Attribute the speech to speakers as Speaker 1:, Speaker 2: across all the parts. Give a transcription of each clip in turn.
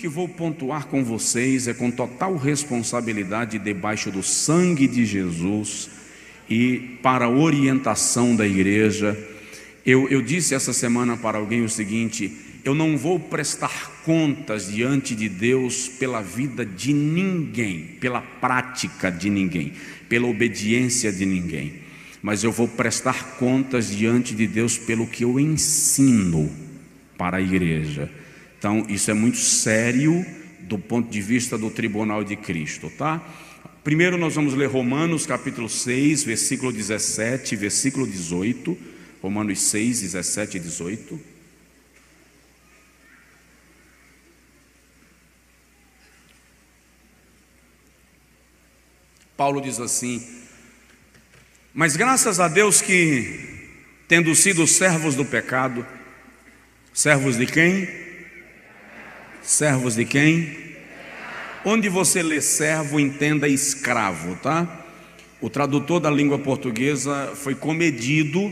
Speaker 1: que vou pontuar com vocês é com total responsabilidade debaixo do sangue de Jesus e para a orientação da igreja. Eu disse essa semana para alguém o seguinte: eu não vou prestar contas diante de Deus pela vida de ninguém, pela prática de ninguém, pela obediência de ninguém, mas eu vou prestar contas diante de Deus pelo que eu ensino para a igreja. Então isso é muito sério do ponto de vista do tribunal de Cristo, tá? Primeiro nós vamos ler Romanos capítulo 6, versículo 17, versículo 18. Romanos 6, 17 e 18. Paulo diz assim: mas graças a Deus que, tendo sido servos do pecado, servos de quem? Servos de quem? Onde você lê servo, entenda escravo, tá? O tradutor da língua portuguesa foi comedido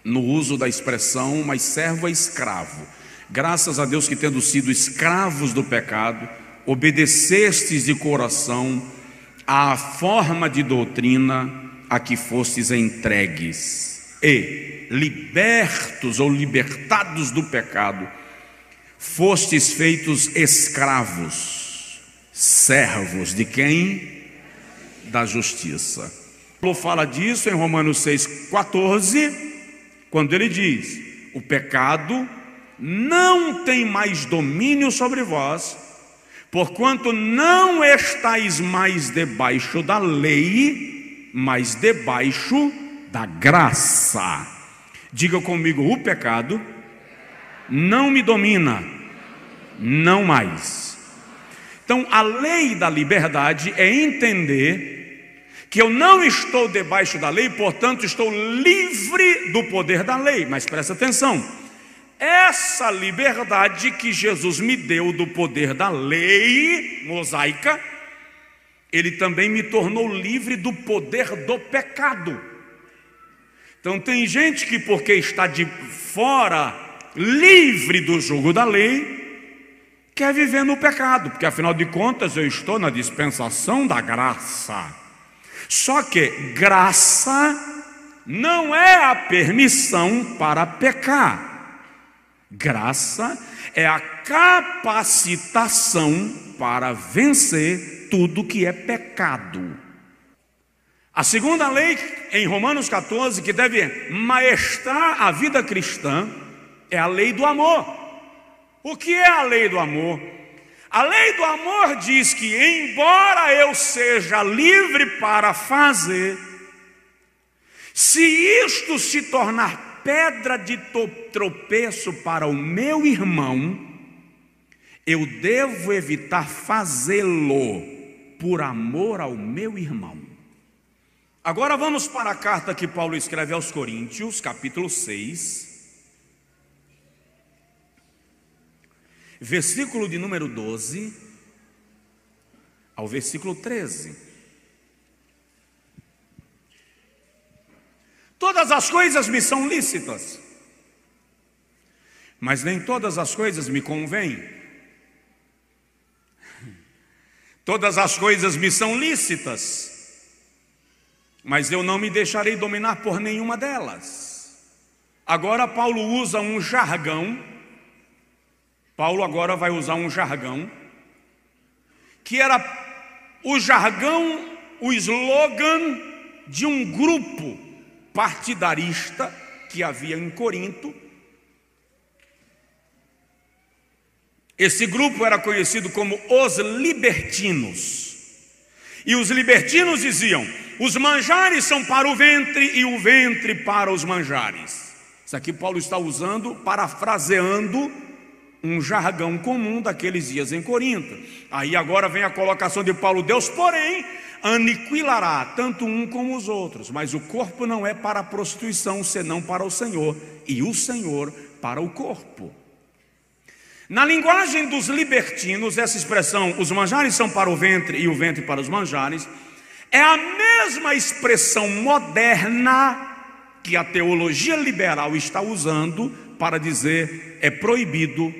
Speaker 1: no uso da expressão, mas servo é escravo. Graças a Deus que, tendo sido escravos do pecado, obedecestes de coração à forma de doutrina a que fostes entregues, e libertos ou libertados do pecado, fostes feitos escravos, servos de quem? Da justiça. Paulo fala disso em Romanos 6,14, quando ele diz: o pecado não tem mais domínio sobre vós, porquanto não estáis mais debaixo da lei, mas debaixo da graça. Diga comigo: o pecado não me domina, não mais. Então a lei da liberdade é entender que eu não estou debaixo da lei, portanto estou livre do poder da lei. Mas presta atenção, essa liberdade que Jesus me deu do poder da lei mosaica, Ele também me tornou livre do poder do pecado. Então tem gente que, porque está de fora, livre do jugo da lei, quer viver no pecado, porque afinal de contas eu estou na dispensação da graça. Só que graça não é a permissão para pecar. Graça é a capacitação para vencer tudo que é pecado. A segunda lei, em Romanos 14, que deve maestrar a vida cristã, é a lei do amor. O que é a lei do amor? A lei do amor diz que, embora eu seja livre para fazer, se isto se tornar pedra de tropeço para o meu irmão, eu devo evitar fazê-lo por amor ao meu irmão. Agora vamos para a carta que Paulo escreve aos Coríntios, capítulo 6, versículo de número 12 ao versículo 13. Todas as coisas me são lícitas, mas nem todas as coisas me convêm. Todas as coisas me são lícitas, mas eu não me deixarei dominar por nenhuma delas. Agora Paulo usa um jargão. Paulo agora vai usar um jargão que era o jargão, o slogan de um grupo partidarista que havia em Corinto. Esse grupo era conhecido como os libertinos. E os libertinos diziam: os manjares são para o ventre e o ventre para os manjares. Isso aqui Paulo está usando, parafraseando um jargão comum daqueles dias em Corinto. Aí agora vem a colocação de Paulo: Deus, porém, aniquilará tanto um como os outros, mas o corpo não é para a prostituição, senão para o Senhor, e o Senhor para o corpo. Na linguagem dos libertinos, essa expressão, os manjares são para o ventre e o ventre para os manjares, é a mesma expressão moderna que a teologia liberal está usando para dizer é proibido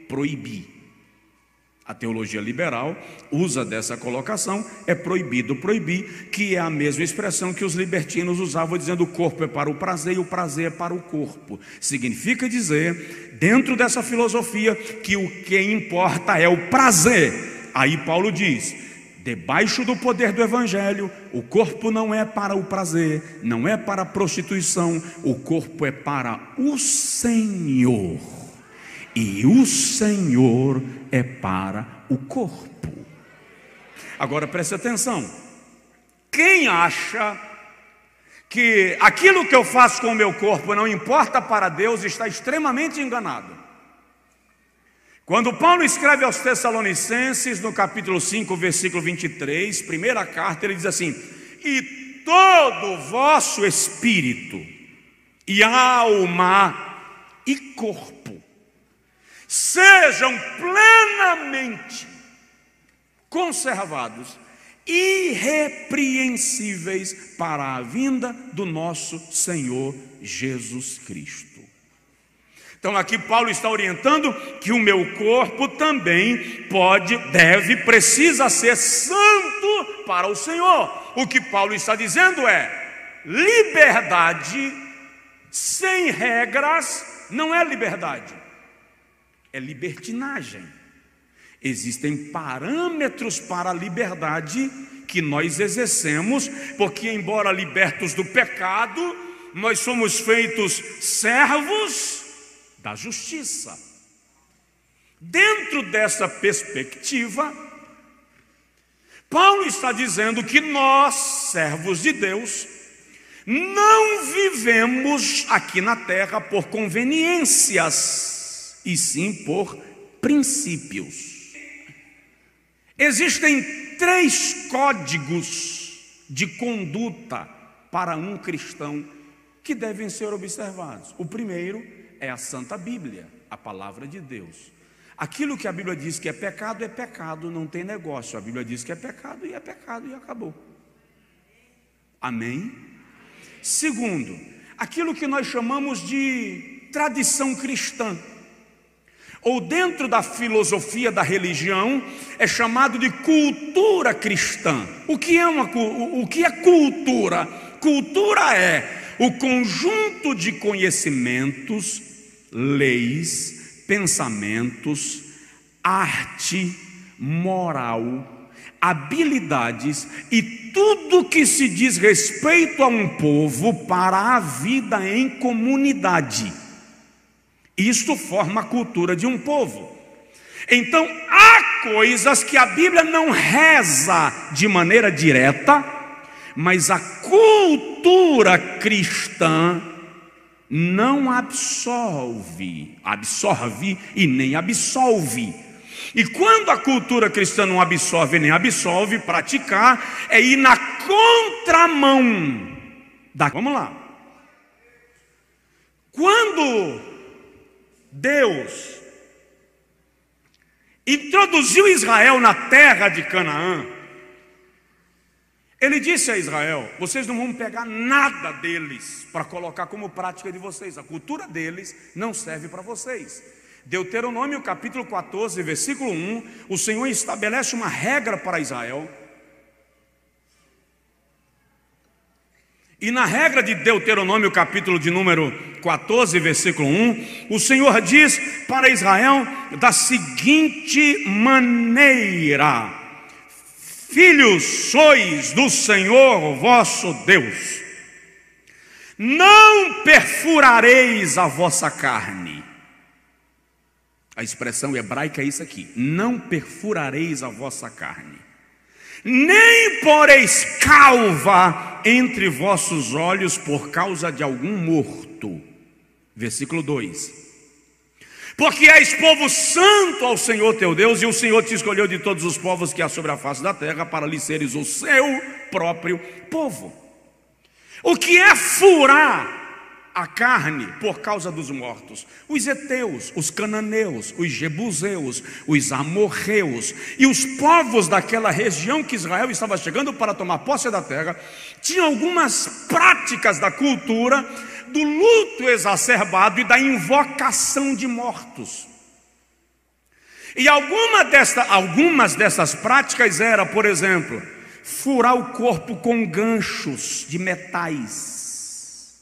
Speaker 1: proibir. A teologia liberal usa dessa colocação, é proibido proibir, que é a mesma expressão que os libertinos usavam, dizendo o corpo é para o prazer e o prazer é para o corpo. Significa dizer, dentro dessa filosofia, que o que importa é o prazer. Aí Paulo diz, debaixo do poder do evangelho, o corpo não é para o prazer, não é para a prostituição, o corpo é para o Senhor. E o Senhor é para o corpo. Agora preste atenção. Quem acha que aquilo que eu faço com o meu corpo não importa para Deus, está extremamente enganado. Quando Paulo escreve aos Tessalonicenses, no capítulo 5, versículo 23, primeira carta, ele diz assim: e todo o vosso espírito, e alma, e corpo sejam plenamente conservados, irrepreensíveis para a vinda do nosso Senhor Jesus Cristo. Então aqui Paulo está orientando que o meu corpo também precisa ser santo para o Senhor. O que Paulo está dizendo é: liberdade sem regras não é liberdade, é libertinagem. Existem parâmetros para a liberdade que nós exercemos, porque embora libertos do pecado, nós somos feitos servos da justiça. Dentro dessa perspectiva, Paulo está dizendo que nós, servos de Deus, não vivemos aqui na terra por conveniências, e sim por princípios. Existem 3 códigos de conduta para um cristão que devem ser observados. O primeiro é a Santa Bíblia, a palavra de Deus. Aquilo que a Bíblia diz que é pecado, não tem negócio. A Bíblia diz que é pecado e acabou. Amém? Segundo, aquilo que nós chamamos de tradição cristã, ou dentro da filosofia da religião, é chamado de cultura cristã. O que é cultura? Cultura é o conjunto de conhecimentos, leis, pensamentos, arte, moral, habilidades e tudo que se diz respeito a um povo para a vida em comunidade. Isto forma a cultura de um povo. Então há coisas que a Bíblia não reza de maneira direta, mas a cultura cristã não absorve e nem absolve. E quando a cultura cristã não absorve nem absolve, praticar é ir na contramão da... Vamos lá. Quando Deus introduziu Israel na terra de Canaã, Ele disse a Israel: vocês não vão pegar nada deles para colocar como prática de vocês. A cultura deles não serve para vocês. Deuteronômio capítulo 14, versículo 1, o Senhor estabelece uma regra para Israel. E na regra de Deuteronômio capítulo de número 14, versículo 1, o Senhor diz para Israel da seguinte maneira: filhos sois do Senhor vosso Deus, não perfurareis a vossa carne. A expressão hebraica é isso aqui: não perfurareis a vossa carne, nem poreis calva entre vossos olhos por causa de algum morto. Versículo 2: porque és povo santo ao Senhor teu Deus, e o Senhor te escolheu de todos os povos que há sobre a face da terra, para lhe seres o seu próprio povo. O que é furar a carne por causa dos mortos? Os heteus, os cananeus, os jebuseus, os amorreus e os povos daquela região que Israel estava chegando para tomar posse da terra, tinham algumas práticas da cultura do luto exacerbado e da invocação de mortos. E algumas dessas práticas era, por exemplo, furar o corpo com ganchos de metais,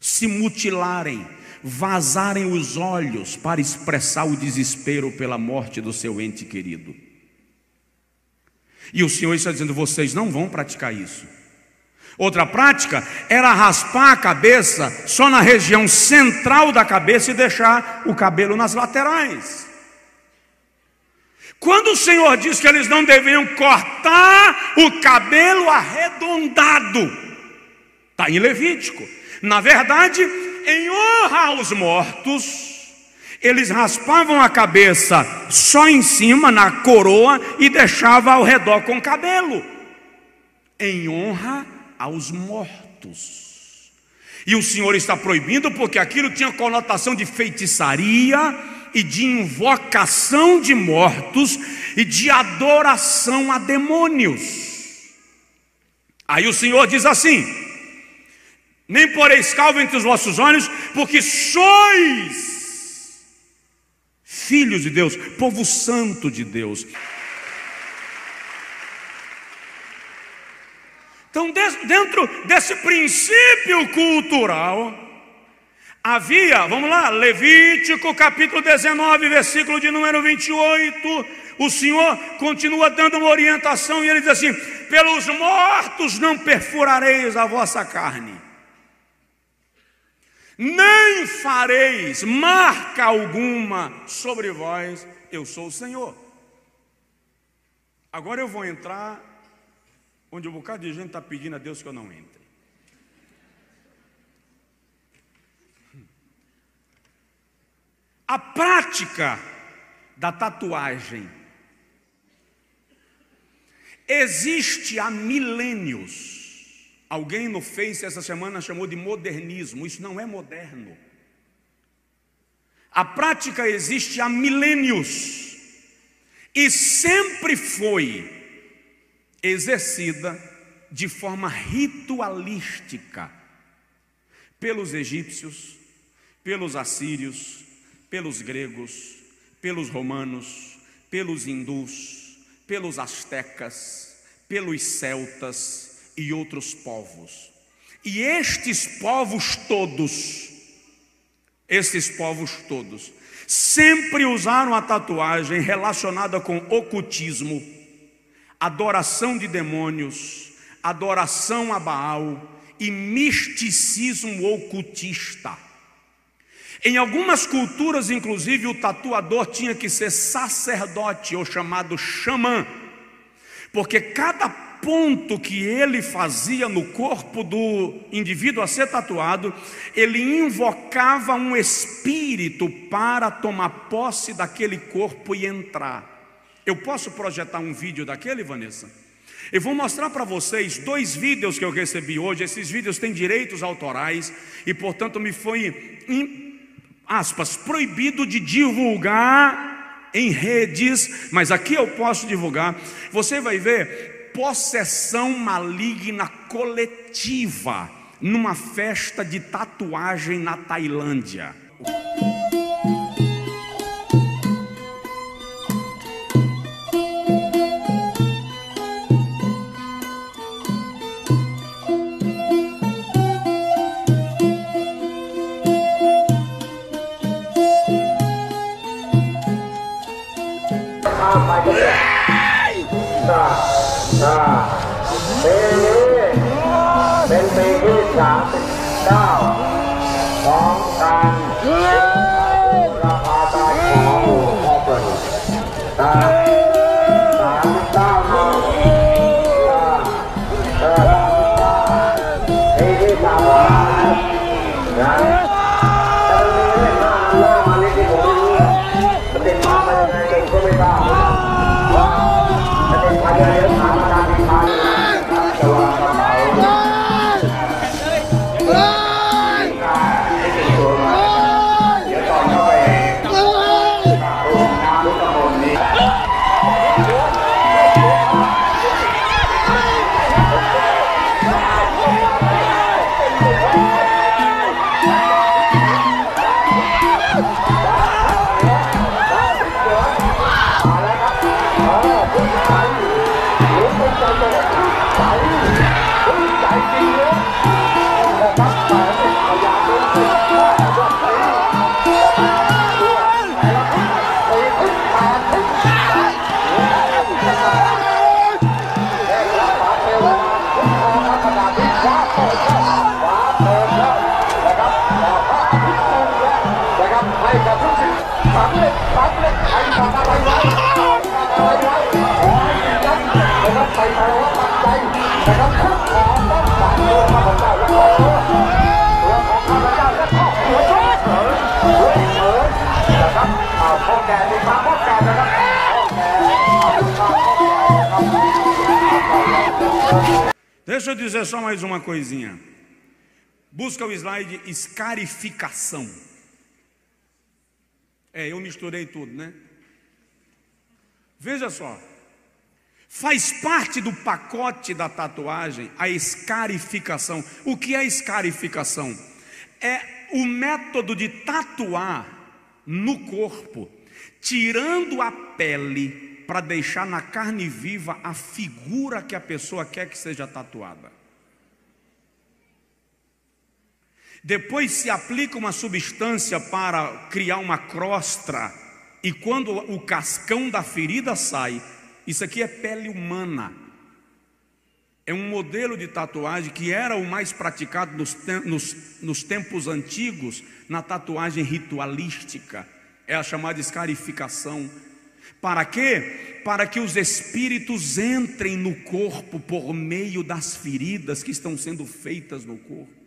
Speaker 1: se mutilarem, vazarem os olhos para expressar o desespero pela morte do seu ente querido. E o Senhor está dizendo: vocês não vão praticar isso. Outra prática era raspar a cabeça só na região central da cabeça e deixar o cabelo nas laterais. Quando o Senhor diz que eles não deveriam cortar o cabelo arredondado, está em Levítico. Na verdade, em honra aos mortos, eles raspavam a cabeça só em cima, na coroa, e deixavam ao redor com cabelo, em honra aos mortos. E o Senhor está proibindo porque aquilo tinha conotação de feitiçaria e de invocação de mortos e de adoração a demônios. Aí o Senhor diz assim: nem poreis calvo entre os vossos olhos, porque sois filhos de Deus, povo santo de Deus. Então, dentro desse princípio cultural, havia, vamos lá, Levítico capítulo 19, versículo de número 28, o Senhor continua dando uma orientação e ele diz assim: pelos mortos não perfurareis a vossa carne, nem fareis marca alguma sobre vós, eu sou o Senhor. Agora eu vou entrar onde um bocado de gente está pedindo a Deus que eu não entre. A prática da tatuagem existe há milênios. Alguém no Face essa semana chamou de modernismo. Isso não é moderno. A prática existe há milênios e sempre foi exercida de forma ritualística pelos egípcios, pelos assírios, pelos gregos, pelos romanos, pelos hindus, pelos astecas, pelos celtas e outros povos. E estes povos todos sempre usaram a tatuagem relacionada com ocultismo, adoração de demônios, adoração a Baal e misticismo ocultista. Em algumas culturas, inclusive, o tatuador tinha que ser sacerdote, ou chamado xamã, porque cada ponto que ele fazia no corpo do indivíduo a ser tatuado, ele invocava um espírito para tomar posse daquele corpo e entrar. Eu posso projetar um vídeo daquele, Vanessa? Eu vou mostrar para vocês 2 vídeos que eu recebi hoje. Esses vídeos têm direitos autorais e, portanto, me foi, proibido de divulgar em redes, mas aqui eu posso divulgar. Você vai ver possessão maligna coletiva numa festa de tatuagem na Tailândia.
Speaker 2: เป็นปีที่39ของการราคาตายของออเปิล39ปีที่3นะอันนี้ที่ผมไม่รู้มันเป็นมายังไงเด็กก็ไม่ทราบมันเป็นมาเยอะๆถามอาจารย์ที่มาแต่ว่า
Speaker 1: Deixa eu dizer só mais uma coisinha. Busca o slide escarificação. Eu misturei tudo, né? Veja só. Faz parte do pacote da tatuagem a escarificação. O que é escarificação? É o método de tatuar no corpo, tirando a pele para deixar na carne viva a figura que a pessoa quer que seja tatuada. Depois se aplica uma substância para criar uma crosta, e quando o cascão da ferida sai, isso aqui é pele humana. É um modelo de tatuagem que era o mais praticado nos tempos antigos, na tatuagem ritualística. É a chamada escarificação. Para quê? Para que os espíritos entrem no corpo por meio das feridas que estão sendo feitas no corpo.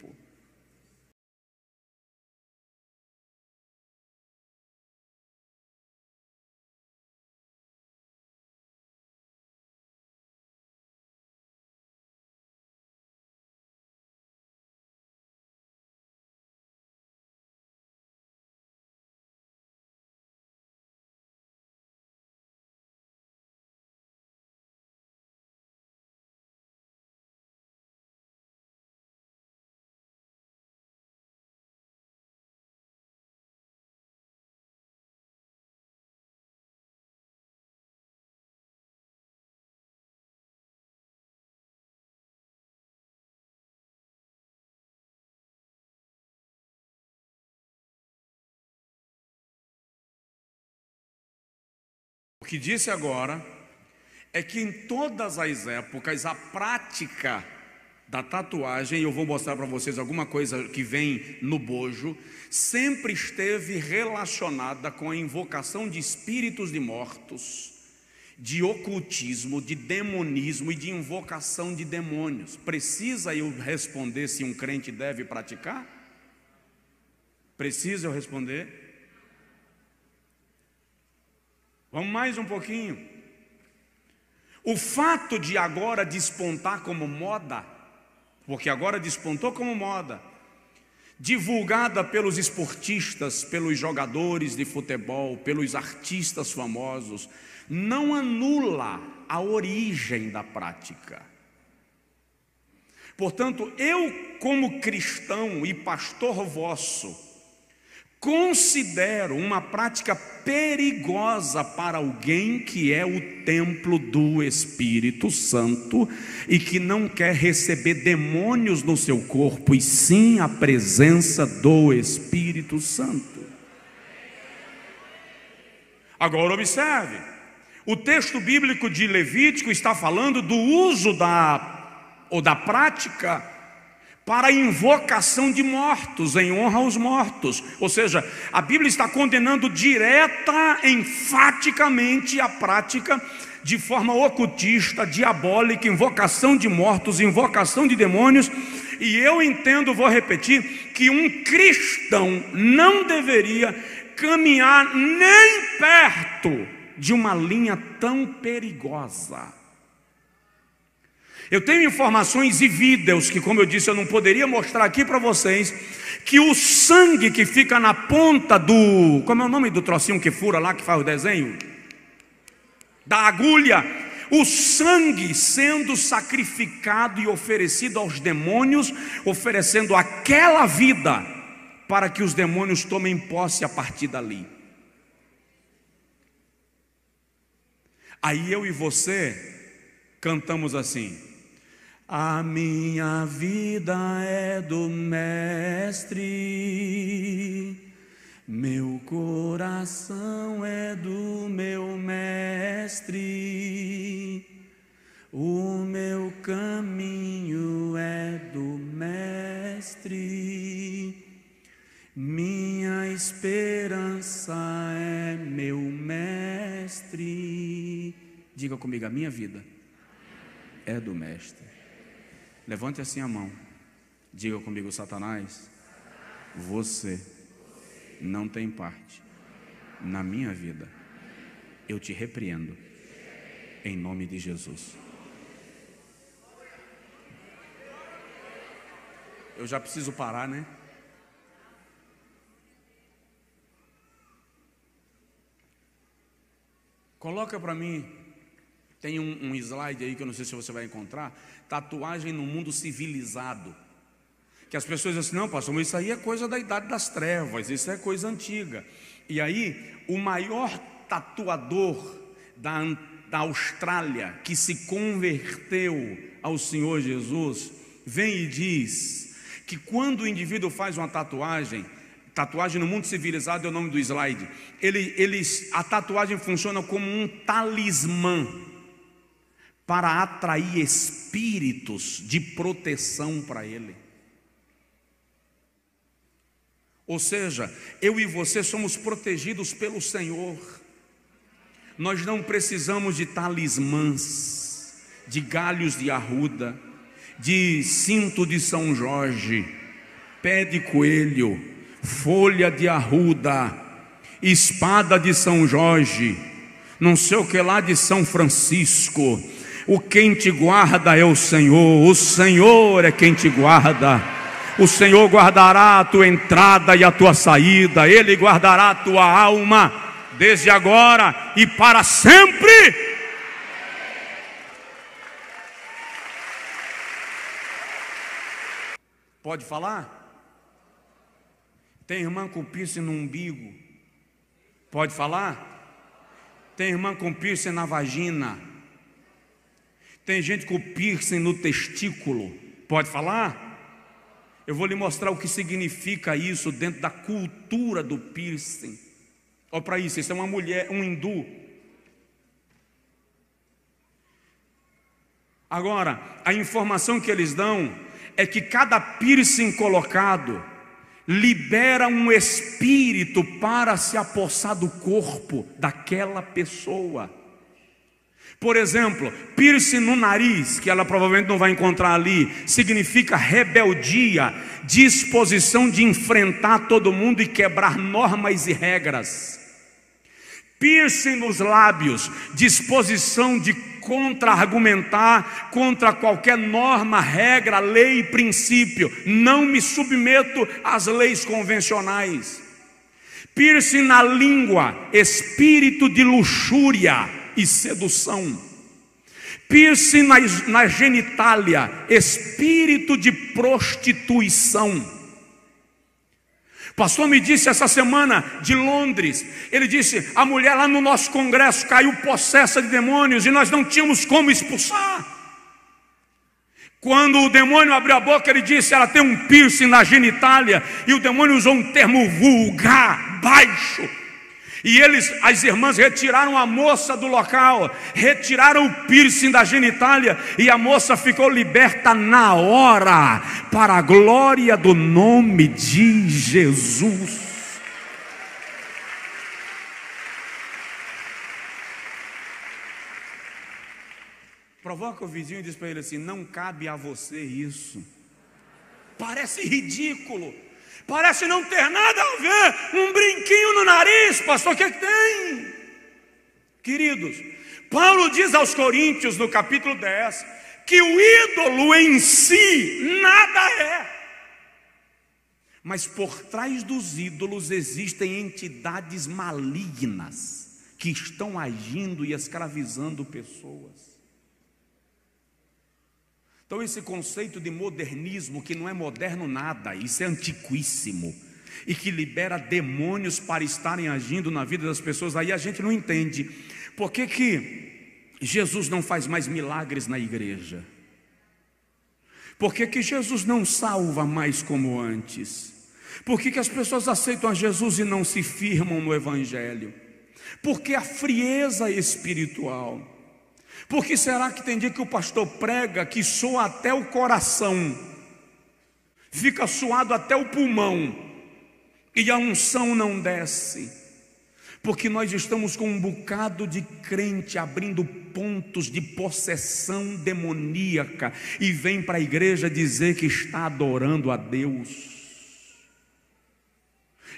Speaker 1: O que disse agora é que em todas as épocas a prática da tatuagem, e eu vou mostrar para vocês alguma coisa que vem no bojo, sempre esteve relacionada com a invocação de espíritos de mortos, de ocultismo, de demonismo e de invocação de demônios. Precisa eu responder se um crente deve praticar? Precisa eu responder? Vamos mais um pouquinho. O fato de agora despontar como moda, porque agora despontou como moda, divulgada pelos esportistas, pelos jogadores de futebol, pelos artistas famosos, não anula a origem da prática. Portanto, eu como cristão e pastor vosso, considero uma prática perigosa para alguém que é o templo do Espírito Santo e que não quer receber demônios no seu corpo, e sim a presença do Espírito Santo. Agora observe, o texto bíblico de Levítico está falando do uso da prática para a invocação de mortos, em honra aos mortos. Ou seja, a Bíblia está condenando direta, enfaticamente a prática de forma ocultista, diabólica, invocação de mortos, invocação de demônios. E eu entendo, vou repetir, que um cristão não deveria caminhar nem perto de uma linha tão perigosa. Eu tenho informações e vídeos que, como eu disse, eu não poderia mostrar aqui para vocês, que o sangue que fica na ponta do... Como é o nome do trocinho que fura lá, que faz o desenho? Da agulha. O sangue sendo sacrificado e oferecido aos demônios, oferecendo aquela vida para que os demônios tomem posse a partir dali. Aí eu e você cantamos assim: a minha vida é do Mestre, meu coração é do meu Mestre, o meu caminho é do Mestre, minha esperança é Diga comigo: a minha vida é do Mestre. Levante assim a mão. Diga comigo: Satanás, você não tem parte na minha vida. Eu te repreendo em nome de Jesus. Eu já preciso parar, né? Coloca para mim, tem um slide aí que eu não sei se você vai encontrar. Tatuagem no mundo civilizado. Que as pessoas dizem assim: não, pastor, mas isso aí é coisa da idade das trevas, isso é coisa antiga. E aí, o maior tatuador da Austrália, que se converteu ao Senhor Jesus, vem e diz que quando o indivíduo faz uma tatuagem no mundo civilizado é o nome do slide, a tatuagem funciona como um talismã para atrair espíritos de proteção para ele. Ou seja, eu e você somos protegidos pelo Senhor. Nós não precisamos de talismãs, de galhos de arruda, de cinto de São Jorge, pé de coelho, folha de arruda, espada de São Jorge, não sei o que lá de São Francisco. O quem te guarda é o Senhor é quem te guarda. O Senhor guardará a tua entrada e a tua saída, Ele guardará a tua alma, desde agora e para sempre. Pode falar? Tem irmã com piercing no umbigo? Pode falar? Tem irmã com piercing na vagina? Tem gente com piercing no testículo? Pode falar? Eu vou lhe mostrar o que significa isso dentro da cultura do piercing. Olha para isso, isso é uma mulher, um hindu. Agora, a informação que eles dão é que cada piercing colocado libera um espírito para se apossar do corpo daquela pessoa. Por exemplo, piercing no nariz, que ela provavelmente não vai encontrar ali, significa rebeldia, disposição de enfrentar todo mundo e quebrar normas e regras. Piercing nos lábios, disposição de contra-argumentar contra qualquer norma, regra, lei e princípio. Não me submeto às leis convencionais. Piercing na língua, espírito de luxúria e sedução. Piercing na genitália, espírito de prostituição. Pastor me disse essa semana de Londres, ele disse: a mulher lá no nosso congresso caiu possessa de demônios e nós não tínhamos como expulsar. Quando o demônio abriu a boca, ele disse: ela tem um piercing na genitália, e o demônio usou um termo vulgar, baixo. E as irmãs retiraram a moça do local, retiraram o piercing da genitália, e a moça ficou liberta na hora, para a glória do nome de Jesus. Provoca o vizinho e diz para ele assim: não cabe a você isso. Parece ridículo. Parece não ter nada a ver, um brinquinho no nariz, pastor, o que tem? Queridos, Paulo diz aos Coríntios no capítulo 10, que o ídolo em si nada é. Mas por trás dos ídolos existem entidades malignas, que estão agindo e escravizando pessoas. Então esse conceito de modernismo, que não é moderno nada, isso é antiquíssimo, e que libera demônios para estarem agindo na vida das pessoas, aí a gente não entende. Por que Jesus não faz mais milagres na igreja? Por que Jesus não salva mais como antes? Por que as pessoas aceitam a Jesus e não se firmam no Evangelho? Por que a frieza espiritual? Por que será que tem dia que o pastor prega que soa até o coração, fica suado até o pulmão, e a unção não desce? Porque nós estamos com um bocado de crente abrindo pontos de possessão demoníaca e vem para a igreja dizer que está adorando a Deus.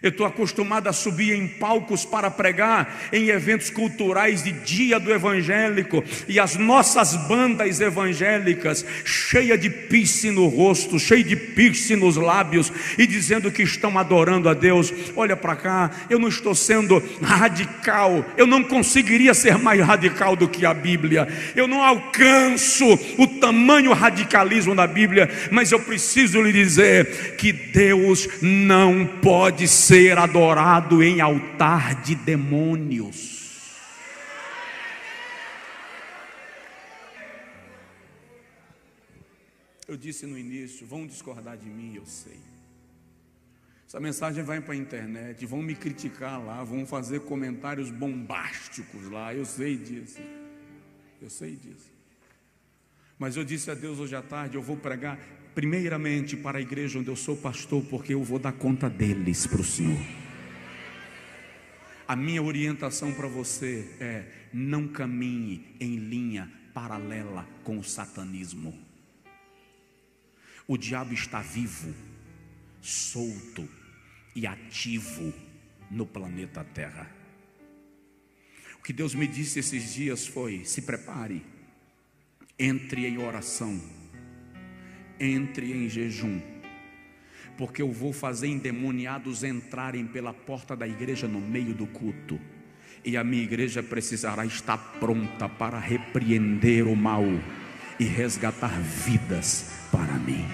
Speaker 1: Eu estou acostumado a subir em palcos para pregar em eventos culturais de dia do evangélico, e as nossas bandas evangélicas cheia de piercing no rosto, cheia de piercing nos lábios, e dizendo que estão adorando a Deus. Olha para cá, eu não estou sendo radical, eu não conseguiria ser mais radical do que a Bíblia, eu não alcanço o tamanho radicalismo da Bíblia, mas eu preciso lhe dizer que Deus não pode ser adorado em altar de demônios. Eu disse no início, vão discordar de mim, eu sei. Essa mensagem vai para a internet, vão me criticar lá, vão fazer comentários bombásticos lá, eu sei disso. Eu sei disso. Mas eu disse a Deus hoje à tarde, eu vou pregar primeiramente para a igreja onde eu sou pastor, porque eu vou dar conta deles para o Senhor. A minha orientação para você é: não caminhe em linha paralela com o satanismo. O diabo está vivo, solto e ativo no planeta Terra. O que Deus me disse esses dias foi: se prepare, entre em oração, entre em jejum, porque eu vou fazer endemoniados entrarem pela porta da igreja no meio do culto, e a minha igreja precisará estar pronta para repreender o mal e resgatar vidas para mim.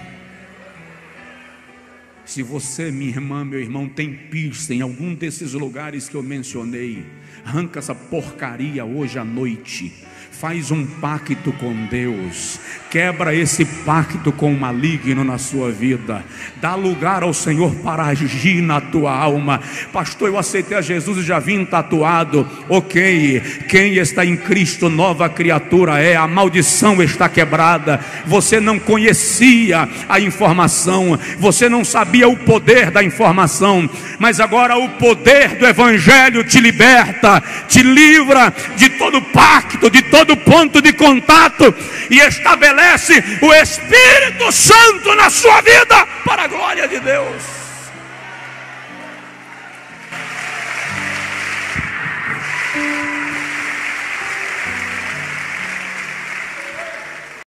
Speaker 1: Se você, minha irmã, meu irmão, tem piercing em algum desses lugares que eu mencionei, arranca essa porcaria hoje à noite. Faz um pacto com Deus, quebra esse pacto com o maligno na sua vida, dá lugar ao Senhor para agir na tua alma. Pastor, eu aceitei a Jesus e já vim tatuado. Ok, quem está em Cristo, nova criatura é, a maldição está quebrada. Você não conhecia a informação, você não sabia o poder da informação, mas agora o poder do Evangelho te liberta, te livra de todo pacto, de todo ponto de contato, e estabelece o Espírito Santo na sua vida, para a glória de Deus.